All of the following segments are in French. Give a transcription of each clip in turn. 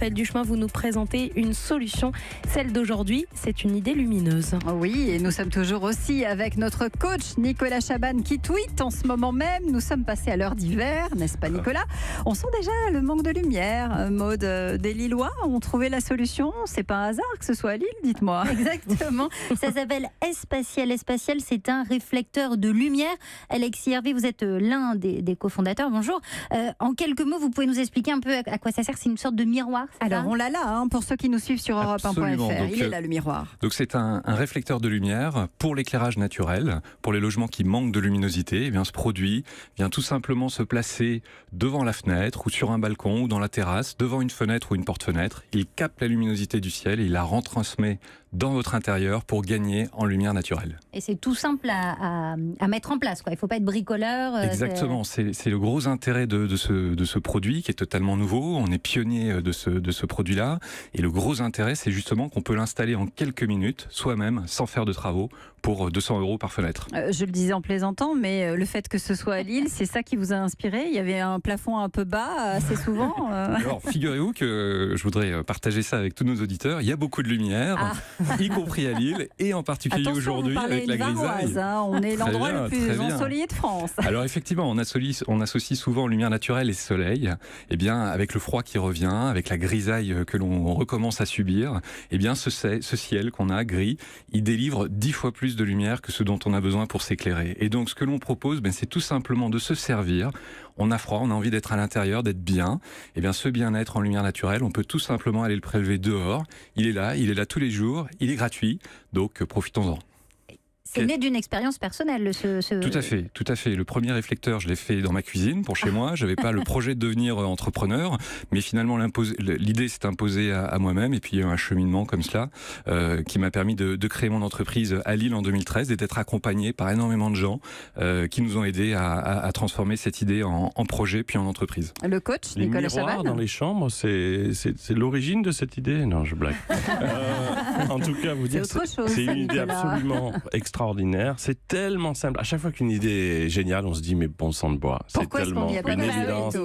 Appel du chemin, vous nous présentez une solution. Celle d'aujourd'hui, c'est une idée lumineuse. Oui, et nous sommes toujours aussi avec notre coach Nicolas Chaban qui tweet en ce moment même. Nous sommes passés à l'heure d'hiver, n'est-ce pas Nicolas? On sent déjà le manque de lumière. Maud, des Lillois ont trouvé la solution. C'est pas un hasard que ce soit à Lille, dites-moi. Exactement, ça s'appelle Espatial. Espatial, c'est un réflecteur de lumière. Alexis Hervé, vous êtes l'un des cofondateurs. Bonjour. En quelques mots, vous pouvez nous expliquer un peu à quoi ça sert? C'est une sorte de miroir. Alors on l'a là, pour ceux qui nous suivent sur Europe1.fr. Il est là le miroir. Donc c'est un réflecteur de lumière pour l'éclairage naturel, pour les logements qui manquent de luminosité. Eh bien, ce produit vient tout simplement se placer devant la fenêtre ou sur un balcon ou dans la terrasse, devant une fenêtre ou une porte-fenêtre. Il capte la luminosité du ciel et il la retransmet dans votre intérieur pour gagner en lumière naturelle. Et c'est tout simple à mettre en place, quoi. Il ne faut pas être bricoleur. Exactement, c'est le gros intérêt de ce produit qui est totalement nouveau. On est pionnier de ce produit-là. Et le gros intérêt, c'est justement qu'on peut l'installer en quelques minutes, soi-même, sans faire de travaux, pour 200 € par fenêtre. Je le disais en plaisantant, mais le fait que ce soit à Lille, c'est ça qui vous a inspiré? Il y avait un plafond un peu bas assez souvent Alors, figurez-vous que je voudrais partager ça avec tous nos auditeurs. Il y a beaucoup de lumière, y compris à Lille, et en particulier aujourd'hui avec la grisaille. On est l'endroit le plus ensoleillé de France. Alors effectivement, on associe souvent lumière naturelle et soleil. Eh bien, avec le froid qui revient, avec la grisaille que l'on recommence à subir, eh bien, ce ciel qu'on a gris, il délivre 10 fois plus de lumière que ce dont on a besoin pour s'éclairer. Et donc, ce que l'on propose, c'est tout simplement de se servir. On a froid, on a envie d'être à l'intérieur, d'être bien. Eh bien, ce bien-être en lumière naturelle, on peut tout simplement aller le prélever dehors. Il est là tous les jours, il est gratuit, donc profitons-en. C'est né d'une expérience personnelle. Tout à fait. Le premier réflecteur, je l'ai fait dans ma cuisine, pour chez moi. Je n'avais pas le projet de devenir entrepreneur, mais finalement, l'idée s'est imposée à moi-même. Et puis, il y a eu un cheminement comme cela qui m'a permis de créer mon entreprise à Lille en 2013 et d'être accompagné par énormément de gens qui nous ont aidés à transformer cette idée en projet puis en entreprise. Le coach, Nicolas Chaban. Les miroirs dans les chambres, c'est l'origine de cette idée? Non, je blague. En tout cas, vous dire, c'est une idée absolument extraordinaire. C'est tellement simple. À chaque fois qu'une idée est géniale, on se dit mais bon sang de bois. C'est tellement une évidence.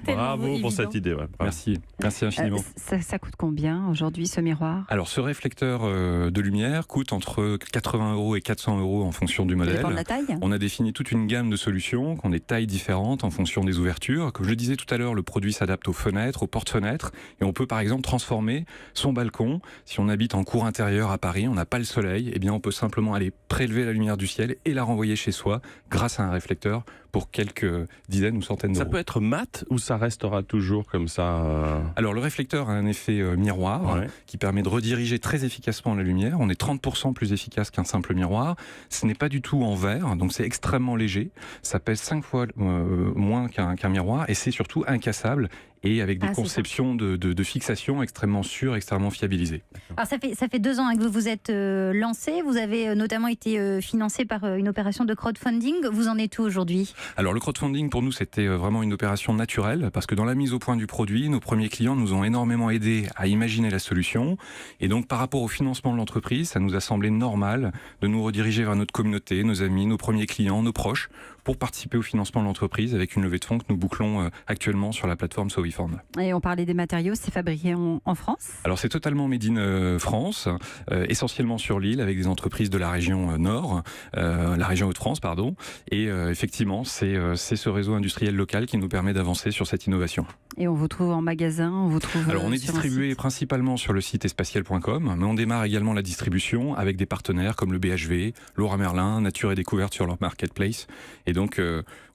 Bravo pour cette idée. Ouais. Merci infiniment. Ça coûte combien aujourd'hui ce miroir? Alors ce réflecteur de lumière coûte entre 80 € et 400 € en fonction du modèle. Ça dépend de la taille. On a défini toute une gamme de solutions qui ont des tailles différentes en fonction des ouvertures. Comme je le disais tout à l'heure, le produit s'adapte aux fenêtres, aux portes-fenêtres, et on peut par exemple transformer son balcon. Si on habite en cour intérieure à Paris, on n'a pas le soleil, eh bien on peut simplement aller prélever la lumière du ciel et la renvoyer chez soi grâce à un réflecteur pour quelques dizaines ou centaines d'euros. Ça peut être mat ou ça restera toujours comme ça Alors le réflecteur a un effet miroir qui permet de rediriger très efficacement la lumière. On est 30% plus efficace qu'un simple miroir. Ce n'est pas du tout en verre, donc c'est extrêmement léger. Ça pèse 5 fois moins qu'un miroir et c'est surtout incassable et avec des conceptions de fixation extrêmement sûres, extrêmement fiabilisées. Alors ça fait 2 ans que vous vous êtes lancé. Vous avez notamment été financé par une opération de crowdfunding. Vous en êtes où aujourd'hui? Alors le crowdfunding pour nous c'était vraiment une opération naturelle parce que dans la mise au point du produit, nos premiers clients nous ont énormément aidés à imaginer la solution et donc par rapport au financement de l'entreprise, ça nous a semblé normal de nous rediriger vers notre communauté, nos amis, nos premiers clients, nos proches pour participer au financement de l'entreprise avec une levée de fonds que nous bouclons actuellement sur la plateforme Sowiform. Et on parlait des matériaux, c'est fabriqué en France? Alors c'est totalement made in France, essentiellement sur l'île avec des entreprises de la région Nord, la région Hauts-de-France pardon, et effectivement c'est ce réseau industriel local qui nous permet d'avancer sur cette innovation. Et on vous trouve en magasin, Alors on est distribué principalement sur le site espatial.com, mais on démarre également la distribution avec des partenaires comme le BHV, Laura Merlin, Nature et Découverte sur leur marketplace. Et donc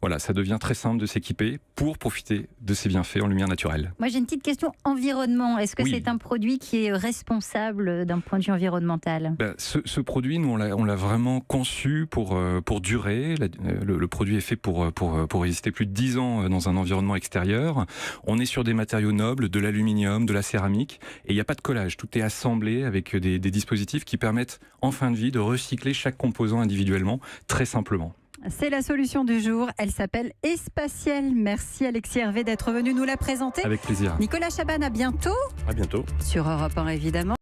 voilà, ça devient très simple de s'équiper pour profiter de ces bienfaits en lumière naturelle. Moi j'ai une petite question environnement. Est-ce que c'est un produit qui est responsable d'un point de vue environnemental? Ce produit, nous on l'a vraiment conçu pour durer. Le produit est fait pour résister plus de 10 ans dans un environnement extérieur. On est sur des matériaux nobles, de l'aluminium, de la céramique, et il n'y a pas de collage. Tout est assemblé avec des dispositifs qui permettent en fin de vie de recycler chaque composant individuellement, très simplement. C'est la solution du jour, elle s'appelle Espatial. Merci Alexis Hervé d'être venu nous la présenter. Avec plaisir. Nicolas Chaban, à bientôt. À bientôt. Sur Europe 1 évidemment.